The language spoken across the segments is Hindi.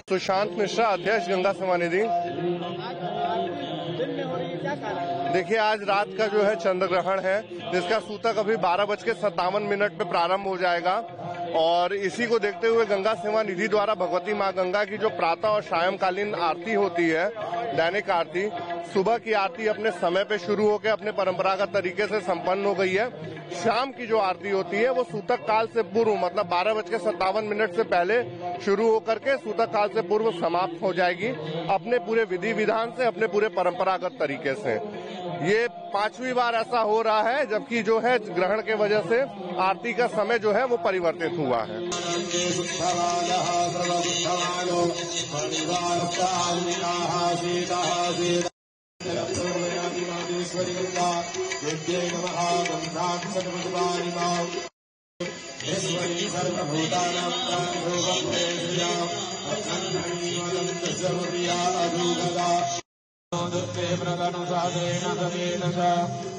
सुशांत मिश्रा, अध्यक्ष गंगा सेवा निधि। देखिए, आज रात का जो है चंद्र ग्रहण है, जिसका सूतक अभी 12:57 पे प्रारंभ हो जाएगा और इसी को देखते हुए गंगा सेवा निधि द्वारा भगवती मां गंगा की जो प्रातः और सायंकालीन आरती होती है, दैनिक आरती, सुबह की आरती अपने समय पे शुरू होकर अपने परंपरागत तरीके से संपन्न हो गई है। शाम की जो आरती होती है वो सूतक काल से पूर्व मतलब 12:57 से पहले शुरू होकर के सूतक काल से पूर्व समाप्त हो जाएगी, अपने पूरे विधि विधान से, अपने पूरे परंपरागत तरीके से। ये 5वीं बार ऐसा हो रहा है, जबकि जो है ग्रहण के वजह से आरती का समय जो है वो परिवर्तित हुआ है।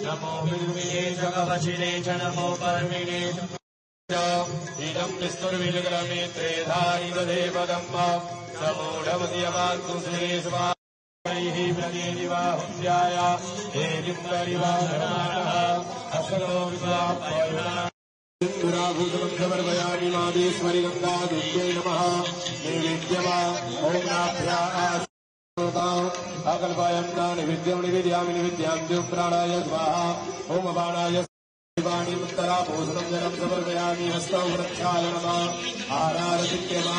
नमो विद्महे जगवशिने च नमो परमिने इदं विस्तुर्विजग्रमे त्रेधारि देवदम्ब समूढमतियमान्तु श्रीस्वामिः प्रतिदिवाहुस्याय हेलिन्दरिवाधर्माणः असलो विद्वापयः समर्पयामि मादेश्वरि गंगा दुर्गे नमः नैवेद्यमा ॐ नाभ्या अकल्पयन्ता निविद्यामि निविद्यां प्राणाय स्वाहा ओम बाणाय वाणी उत्तरा भोजनं जलं समर्पयामि हस्तौ वृक्षाय नमः आरारतिक्यमा